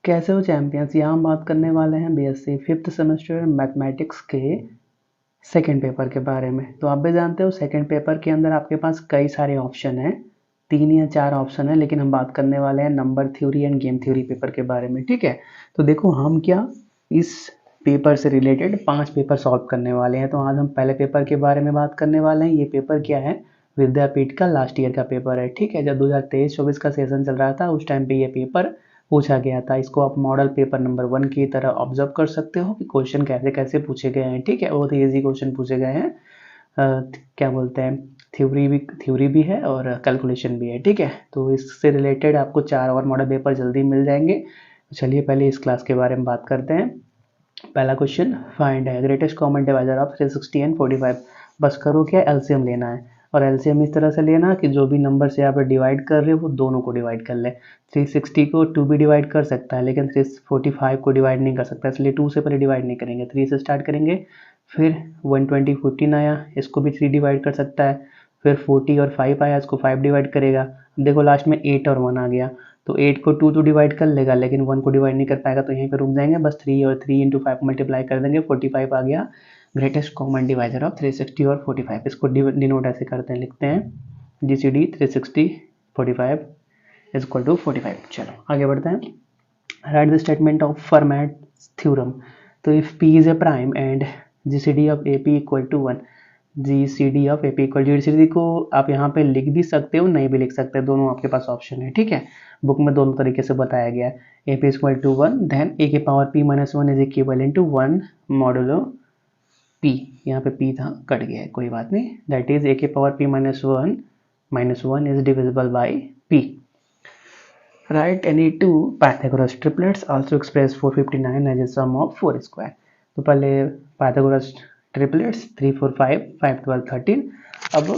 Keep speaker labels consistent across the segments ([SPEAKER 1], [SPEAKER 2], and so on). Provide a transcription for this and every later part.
[SPEAKER 1] कैसे हो चैंपियंस। यहाँ हम बात करने वाले हैं बीएससी फिफ्थ सेमेस्टर मैथमेटिक्स के सेकंड पेपर के बारे में। तो आप भी जानते हो सेकंड पेपर के अंदर आपके पास कई सारे ऑप्शन हैं, 3 या 4 ऑप्शन है, लेकिन हम बात करने वाले हैं number theory end game theory paper के बारे में। ठीक है, तो देखो हम क्या इस पेपर से रिलेटेड 5 पेपर सॉल्व करने वाले हैं। तो आज हम पहले पेपर के बारे में बात करने वाले हैं। ये पेपर क्या है, विद्यापीठ का लास्ट ईयर का पेपर है। ठीक है, जब 2023-24 का सेशन चल रहा था उस टाइम पे ये पेपर पूछा गया था। इसको आप मॉडल पेपर नंबर 1 की तरह ऑब्जर्व कर सकते हो कि क्वेश्चन कैसे कैसे पूछे गए हैं। ठीक है, बहुत ही ईजी क्वेश्चन पूछे गए हैं। क्या बोलते हैं, थ्योरी भी है और कैलकुलेशन भी है। ठीक है, तो इससे रिलेटेड आपको 4 और मॉडल पेपर जल्दी मिल जाएंगे। चलिए पहले इस क्लास के बारे में बात करते हैं। पहला क्वेश्चन, फाइंड है greatest common divisor of 360 and 45। बस करो क्या, एलसीएम लेना है। और एलसीएम इस तरह से लेना कि जो भी नंबर से आप डिवाइड कर रहे हो वो दोनों को डिवाइड कर ले। 360 को 2 भी डिवाइड कर सकता है, लेकिन 345 को डिवाइड नहीं कर सकता, इसलिए 2 से पहले डिवाइड नहीं करेंगे, 3 से स्टार्ट करेंगे। फिर 120 15 आया, इसको भी 3 डिवाइड कर सकता है। फिर 40 और 5 आया, इसको 5 डिवाइड करेगा। देखो लास्ट में 8 और 1 आ गया, तो 8 को 2 तो डिवाइड कर लेगा, लेकिन 1 को डिवाइड नहीं कर पाएगा, तो यहीं पे रुक जाएंगे। बस 3 और 3 इंटू 5 मल्टीप्लाई कर देंगे, 45 आ गया ग्रेटेस्ट कॉमन डिवाइजर ऑफ 360 और 45। इसको डिनोट ऐसे करते हैं, लिखते हैं GCD 360 45 इज इक्वल टू 45। चलो आगे बढ़ते हैं। Write the statement of Fermat theorem. तो if P is a prime and GCD of AP equal to 1, GCD of AP equal, GCD को आप यहाँ पे लिख भी सकते हो, नहीं भी लिख सकते, दोनों आपके पास ऑप्शन है। ठीक है, बुक में दोनों तरीके से बताया गया है। AP equal to 1, then A के power P minus 1 is equal to 1 modulo P। यहाँ पे P था, कट गया है, कोई बात नहीं। दैट इज A के power P minus one is divisible by P। Write any two Pythagoras triplets also express 459 as a sum of 4 square। तो पहले Pythagoras triplets 3 4 5 5 12 13, अब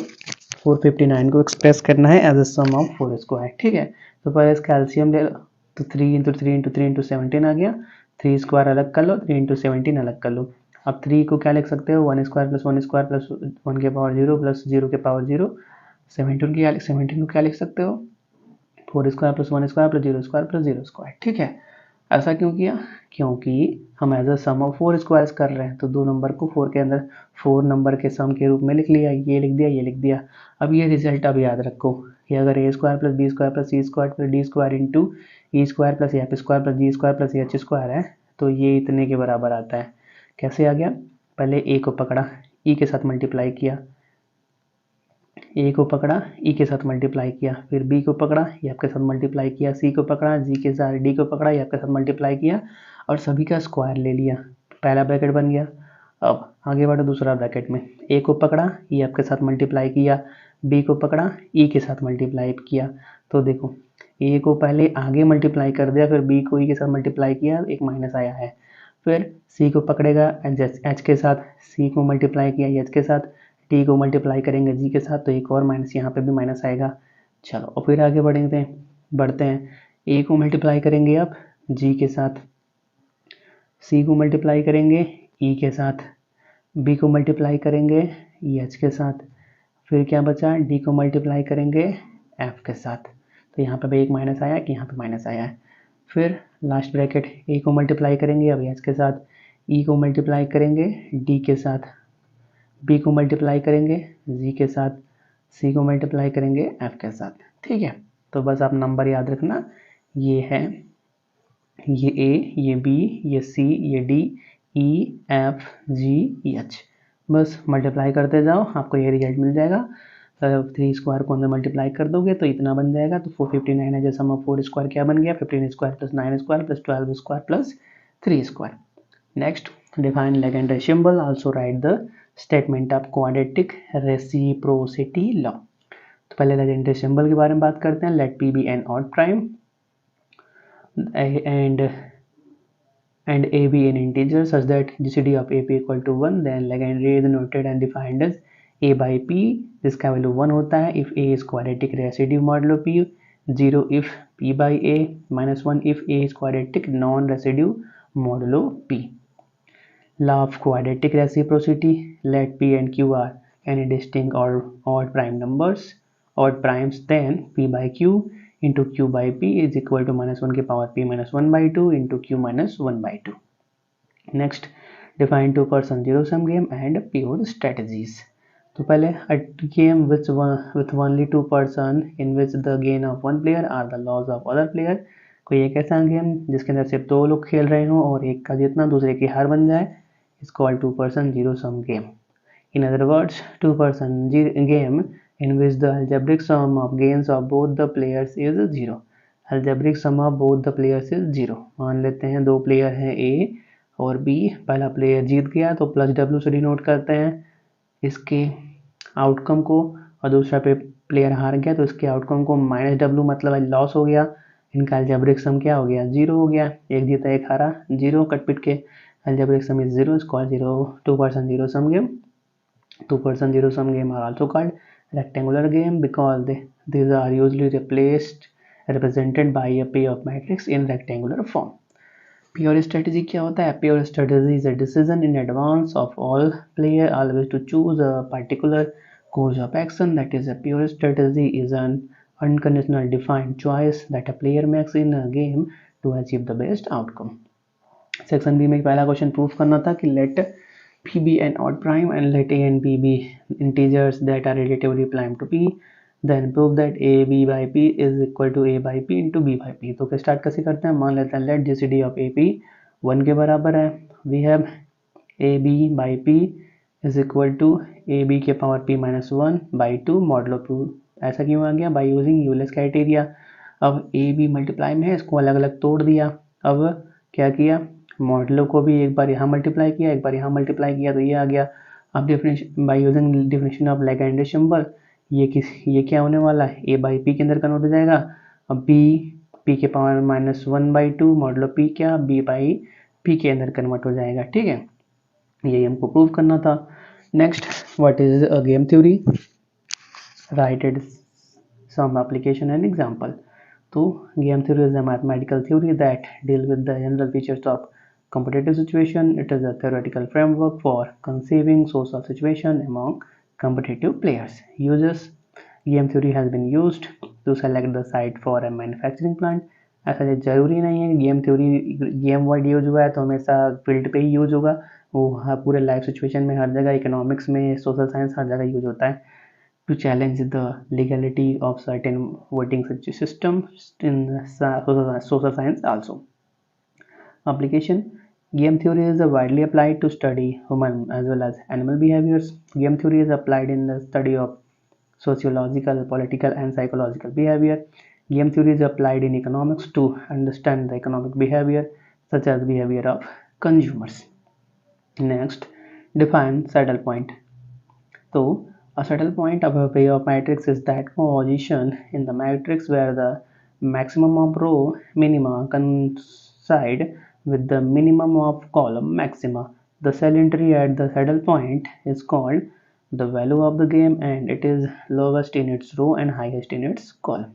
[SPEAKER 1] 459 को एक्सप्रेस करना है as a sum of 4 square. ठीक है, तो पहले इसका एलसीएम ले लो, तो 3 इंटू 3 इंटू 3 इंटू 17 आ गया। 3 स्क्वायर अलग कर लो, 3 इंटू 17 अलग कर लो। अब 3 को क्या लिख सकते हो, 1 स्क्वायर प्लस 1 स्क्वायर प्लस 1 के पावर 0 प्लस 0 के पावर 0। 17 को क्या लिख सकते हो, 4 square plus 1 square plus 0 square plus 0 square. ठीक है, ऐसा क्यों किया, क्योंकि हम as a sum of 4 squares कर रहे हैं, तो दो नंबर को 4 के अंदर 4 नंबर के सम के रूप में लिख लिया, ये लिख दिया, ये लिख दिया। अब ये रिजल्ट अब याद रखो कि अगर A square plus B square plus C square plus D square into E square plus F square plus G square plus H square है, तो ये इतने के बराबर आता है। कैसे आ गया, पहले A को पकड़ा, E के साथ मल्टीप्लाई किया, ए को पकड़ा, ई के साथ मल्टीप्लाई किया, फिर बी को पकड़ा, एफ के साथ मल्टीप्लाई किया, सी को पकड़ा, जी के साथ, डी को पकड़ा, एफ के साथ मल्टीप्लाई किया और सभी का स्क्वायर ले लिया। पहला ब्रैकेट बन गया। अब आगे बढ़ो दूसरा ब्रैकेट में, ए को पकड़ा, ई एफ के साथ मल्टीप्लाई किया, बी को पकड़ा, ई के साथ मल्टीप्लाई किया। तो देखो ए को पहले आगे मल्टीप्लाई कर दिया, फिर बी को ई के साथ मल्टीप्लाई किया, एक माइनस आया है। फिर सी को पकड़ेगा, एच के साथ, सी को मल्टीप्लाई किया एच के साथ, टी को मल्टीप्लाई करेंगे जी के साथ, तो एक और माइनस, यहाँ पे भी माइनस आएगा। चलो और फिर आगे बढ़ते हैं। ए को मल्टीप्लाई करेंगे अब जी के साथ, सी को मल्टीप्लाई करेंगे ई के साथ, बी को मल्टीप्लाई करेंगे एच के साथ, फिर क्या बचा, डी को मल्टीप्लाई करेंगे एफ के साथ। तो यहाँ पे भी एक माइनस आया कि यहाँ पे माइनस आया है। फिर लास्ट ब्रैकेट, ए को मल्टीप्लाई करेंगे अब एच के साथ, ई को मल्टीप्लाई करेंगे डी के साथ, बी को मल्टीप्लाई करेंगे जी के साथ, सी को मल्टीप्लाई करेंगे एफ के साथ। ठीक है, तो बस आप नंबर याद रखना, ये है, ये ए, ये बी, ये सी, ये D, E F G H. बस मल्टीप्लाई करते जाओ, आपको ये रिजल्ट मिल जाएगा। 3 स्क्वायर को अंदर मल्टीप्लाई कर दोगे तो इतना बन जाएगा। तो 459 है, जैसा हम 4 स्क्वायर क्या बन गया, 15 square plus 9 square plus 12 square plus 3 square. Next, define legendary symbol, also right the statement of quadratic reciprocity law. तो पहले लेजेंडरी सिंबल के बारे में बात करते हैं। Let P be an odd prime and A be an integer such that GCD of AP equal to 1, then legendary is noted and defined as A by P, जिसका value 1 होता है if A is quadratic residue modulo P, 0 if P by A, -1 if A is quadratic non residue modulo P। Law of quadratic reciprocity, let P and Q are any distinct or odd prime numbers, odd primes, then P by Q into Q by P is equal to -1 की power p -1/2 into Q -1/2. Next, define two person zero sum game and pure strategies. तो पहले a game which with only two person in which the gain of one player are the loss of other player. कोई एक ऐसा game जिसके अंदर सिर्फ दो लोग खेल रहे हों और एक का जीतना दूसरे की हार बन जाए, is called two person zero sum game. In other words, two-person game in which the algebraic sum of gains of both the players is 0. Algebraic sum of both the players is 0. मान लेते हैं दो player हैं A और B. पहला player जीत गया तो plus W से डिनोट करते हैं इसके आउटकम को, और दूसरा प्लेयर हार गया तो इसके आउटकम को -W मतलब लॉस हो गया. इनका algebraic sum क्या हो गया? 0 हो गया. एक जीता एक हारा, 0 कट पिट के. algebraic sum is 0 is called two-person zero sum game. Two-person zero sum game are also called rectangular game because these are usually represented by a pair of matrix in rectangular form. Pure strategy क्या होता है? Pure strategy is a decision in advance of all player always to choose a particular course of action. That is, a pure strategy is an unconditional defined choice that a player makes in a game to achieve the best outcome. Section B में पहला question proof करना था कि let p be an odd prime and let a and b be integers that are relatively prime to p. Then prove that a b by p is equal to a by p into b by p. तो start कैसे करते हैं? मान लेते हैं let gcd of a p 1 के बराबर है. We have a b by p is equal to a b के पावर p -1 by 2 मॉडलो 2. ऐसा क्यों आ गया? by using Euler's criteria. अब a b मल्टीप्लाई में है, इसको अलग अलग तोड़ दिया. अब क्या किया? मॉडलो को भी एक बार यहाँ मल्टीप्लाई किया, एक बार यहाँ मल्टीप्लाई किया, तो ये आ गया. अब definition by using definition of लेग्रांडे सिंबल, ये क्या होने वाला है? a बाई पी के अंदर कन्वर्ट हो जाएगा. अब p के पावर -1/2 मॉडलो p क्या? b बाई p के अंदर कन्वर्ट हो जाएगा. ठीक है, यही हमको प्रूव करना था. Next, what is a game theory? Right it some application and example. तो game theory is a mathematical theory that deal with the general features of competitive situation. It is a theoretical framework for conceiving social situation among competitive players. Uses game theory has been used to select the site for a manufacturing plant. ऐसा जरूरी नहीं है game theory game word use हुआ है तो हमेशा field पे ही use होगा. वो पूरे लाइफ सिचुएशन में हर जगह, इकोनॉमिक्स में, सोशल साइंस हर जगह यूज होता है. To challenge the legality of certain voting systems in social science also. Application: Game theory is widely applied to study human as well as animal behaviors. Game theory is applied in the study of sociological, political, and psychological behavior. Game theory is applied in economics to understand the economic behavior, such as behavior of consumers. Next, define saddle point. So, a saddle point of a pair of matrix is that position in the matrix where the maximum of row minima coincide with the minimum of column maxima. The cell entry at the saddle point is called the value of the game and it is lowest in its row and highest in its column.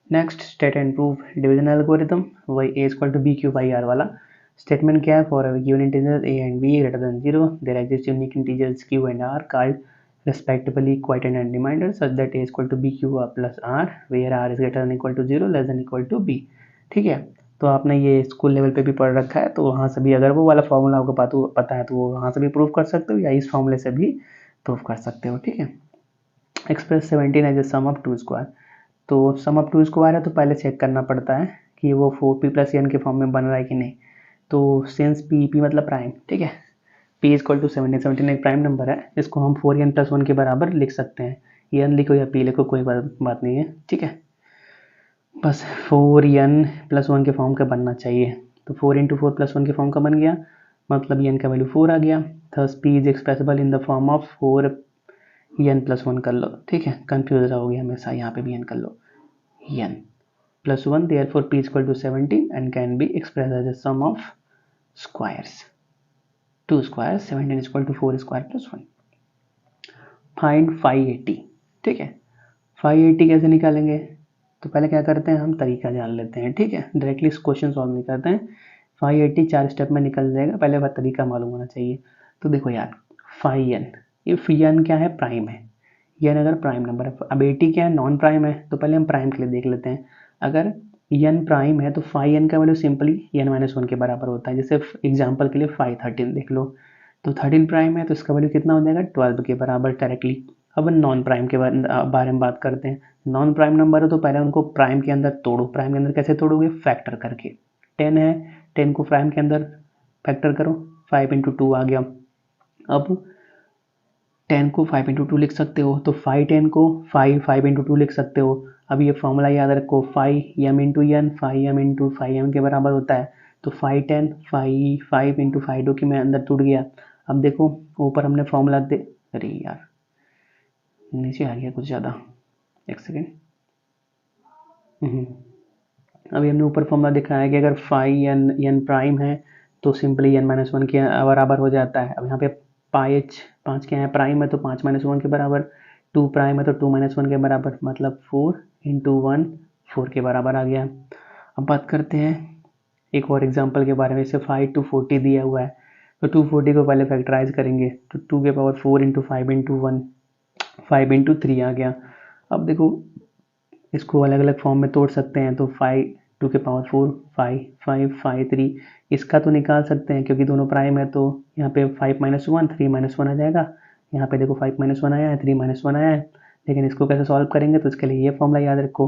[SPEAKER 1] Next, state and prove division algorithm. वही a is equal to b cube by r वाला statement क्या है? For given integers a and b greater than 0 there exist unique integers q and r called respectively quotient and remainder such that a is equal to b q plus r where r is greater than equal to 0 less than equal to b. ठीक है, तो आपने ये school level पे भी पढ़ रखा है, तो वहाँ से भी अगर वो वाला फॉर्मूला आपको पता है तो वो वहाँ से भी प्रूव कर सकते हो या इस फॉर्मूले से भी प्रूव कर सकते हो. ठीक है, express 17 as a sum of 2 square. तो सम ऑफ 2 स्क्वायर है तो पहले चेक करना पड़ता है कि वो 4p + n के फॉर्म में बन रहा है कि नहीं. तो सिंस p मतलब प्राइम, ठीक है, p इज इक्वल टू 17 एक प्राइम नंबर है, इसको हम 4n + 1 के बराबर लिख सकते हैं. n लिखो या p लिखो कोई बात नहीं है. ठीक है, बस 4n + 1 के फॉर्म का बनना चाहिए. तो 4 × 4 + 1 के फॉर्म का बन गया, मतलब n का वैल्यू 4 आ गया. Thus p is expressible in the form of 4n + 1 कर लो. ठीक है, कंफ्यूज रहोगे हमेशा, यहाँ पे भी n कर लो, n + 1, therefore p is equal to 17 and can be expressed as a sum of squares. 2 squares, 17 is equal to 4 square + 1. Find 580. ठीक है, 580 कैसे निकालेंगे? तो पहले क्या करते हैं, हम तरीका जान लेते हैं. ठीक है, डायरेक्टली क्वेश्चन सॉल्व नहीं करते हैं. 580 4 स्टेप में निकल जाएगा, पहले वह तरीका मालूम होना चाहिए. तो देखो यार, 5n, इफ n क्या है? प्राइम है. n अगर प्राइम नंबर है. अब 80 क्या है? नॉन प्राइम है. तो पहले हम प्राइम के लिए देख लेते हैं. अगर n प्राइम है तो फाई n का वैल्यू सिंपली n-1 के बराबर होता है। जैसे एग्जांपल के लिए फाई 13 देख लो, तो 13 प्राइम है तो इसका वैल्यू कितना हो जाएगा 12 के बराबर डायरेक्टली। अब नॉन प्राइम के बारे में बात करते हैं। नॉन प्राइम नंबर है तो पहले उनको प्राइम के अंदर तोड़ो। प्राइम के अंदर कैसे तोड़ोगे? फैक्टर करके। 10 है, 10 को प्राइम के अंदर फैक्टर करो, 5 इंटू 2 आ गया। अब 10 को 5 इंटू 2 लिख सकते हो, तो 5 को 5 इंटू 2 लिख सकते हो। अब ये फॉर्मूला याद रखो, 5m into n 5m into 5m के बराबर होता है। तो 510 5 इंटू 5 की मैं अंदर टूट गया। अब देखो ऊपर हमने फॉर्मूला दे, अरे यार नीचे आ गया कुछ ज़्यादा, एक सेकेंड। अभी हमने ऊपर फॉर्मूला दिखाया है कि अगर फाई n प्राइम है तो सिंपली n-1 के बराबर हो जाता है। अब यहाँ पे 5 क्या है? प्राइम है तो 5-1 के बराबर, 2 प्राइम है तो 2-1 के बराबर, मतलब 4 इंटू 1 4 के बराबर आ गया। अब बात करते हैं एक और एग्जांपल के बारे में। इसे 5 to 40 दिया हुआ है तो 240 को पहले फैक्टराइज करेंगे तो 2 के पावर 4 इंटू 5 इंटू 1 5 इंटू 3 आ गया। अब देखो इसको अलग अलग फॉर्म में तोड़ सकते हैं तो 5 2 के पावर 4 5 5 5 3, इसका तो निकाल सकते हैं क्योंकि दोनों प्राइम है तो यहाँ पे 5-1 3-1 आ जाएगा। यहाँ पे देखो 5-1 आया है, 3-1 आया है। लेकिन इसको कैसे सॉल्व करेंगे? तो इसके लिए ये फॉर्मूला याद रखो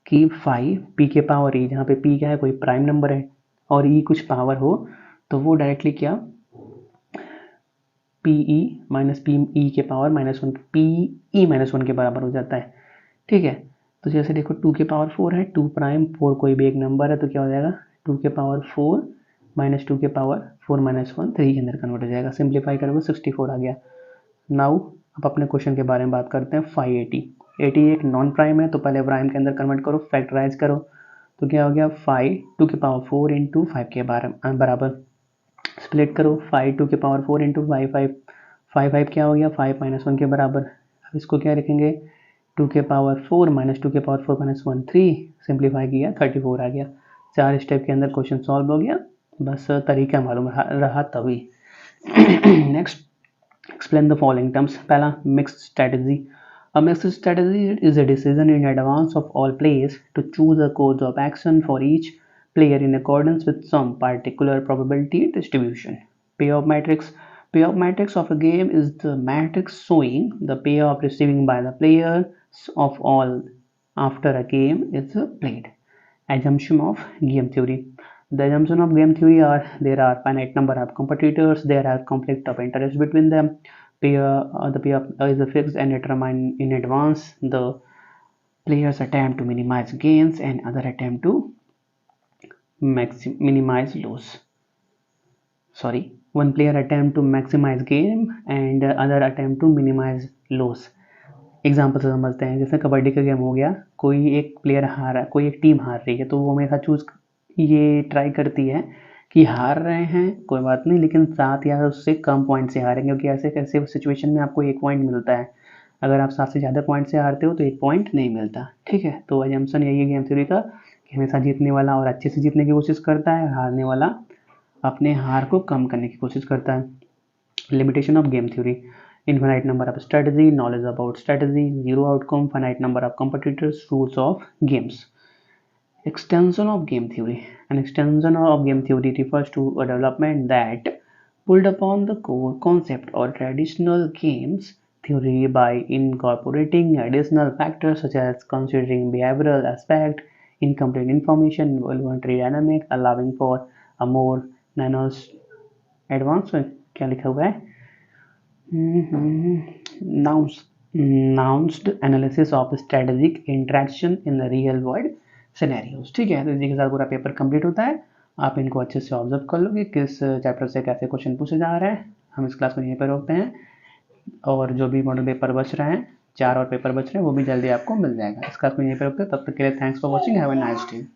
[SPEAKER 1] कि 5 पी के पावर ई, जहाँ पे पी क्या है? कोई प्राइम नंबर है, और ई कुछ पावर हो तो वो डायरेक्टली क्या P E minus P E के पावर -1 पी ई -1 के बराबर हो जाता है। ठीक है, तो जैसे देखो 2 के पावर 4 है, 2 प्राइम 4 कोई भी एक नंबर है तो क्या हो जाएगा 2 के पावर 4 माइनस 2 के पावर 4-1 3 के अंदर कन्वर्ट हो जाएगा। सिंप्लीफाई करोगे 64 आ गया। नाउ अब अपने क्वेश्चन के बारे में बात करते हैं। 580 80 एक नॉन प्राइम है तो पहले प्राइम के अंदर कन्वर्ट करो, फैक्टराइज करो तो क्या हो गया 5 2 के पावर 4 इंटू 5 के बराबर। स्प्लिट करो 5 2 के पावर 4 इंटू 5 क्या हो गया 5-1 के बराबर। अब इसको क्या लिखेंगे 2 के पावर 4 माइनस 2 के पावर 4-1 3, सिंप्लीफाई किया 34 आ गया। 4 स्टेप के अंदर क्वेश्चन सॉल्व हो गया, बस तरीका मालूम रहा तभी। Next, explain the following terms. पहला mixed strategy. A mixed strategy is a decision in advance of all players to choose a course of action for each player in accordance with some particular probability distribution. Payoff matrix. Payoff matrix of a game is the matrix showing the payoff receiving by the players of all after a game is played. Assumption of game theory. The assumption of game theory are there are finite number of competitors, there are conflict of interest between them, the payoff is fixed and determined in advance, the players attempt to minimize gains and other attempt to minimize loss. Sorry, one player attempt to maximize gain and other attempt to minimize loss. Example से समझते हैं। जैसे कबड्डी का game हो गया, कोई एक player हारा, कोई एक टीम हार रही है तो वो हमेशा ये ट्राई करती है कि हार रहे हैं कोई बात नहीं, लेकिन 7 या उससे कम पॉइंट से हारेंगे, क्योंकि ऐसे कैसे सिचुएशन में आपको 1 पॉइंट मिलता है। अगर आप 7 से ज़्यादा पॉइंट से हारते हो तो 1 पॉइंट नहीं मिलता। ठीक है, तो एजम्पशन यही है गेम थ्योरी का कि हमेशा जीतने वाला और अच्छे से जीतने की कोशिश करता है, हारने वाला अपने हार को कम करने की कोशिश करता है। Limitation of game theory. Infinite number of strategy, knowledge about strategy, zero outcome, finite number of competitors, rules of games. Extension of game theory. An extension of game theory refers to a development that pulled upon the core concept or traditional games theory by incorporating additional factors such as considering behavioral aspect, incomplete information, voluntary dynamic, allowing for a more advanced क्या लिखा हुआ है announced analysis of strategic interaction in the real world scenarios. ठीक है, तो इसी के साथ पूरा पेपर कंप्लीट होता है। आप इनको अच्छे से ऑब्जर्व कर लोगे किस चैप्टर से कैसे क्वेश्चन पूछे जा रहे हैं। हम इस क्लास को यहीं पर रोकते हैं और जो भी मॉडल पेपर बच रहे हैं, 4 और पेपर बच रहे हैं, वो भी जल्दी आपको मिल जाएगा। इस क्लास को यहीं पर रोकते हैं, तब तक के लिए thanks for watching, have a nice day.